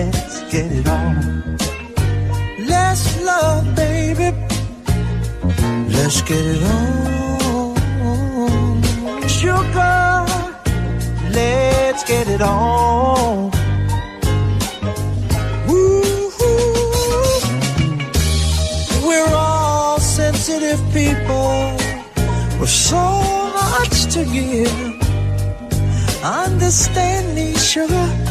let's get it on. Let's love, baby. Let's get it on. Sugar, let's get it on. We're all sensitive people with so much to give. Understand me, sugar.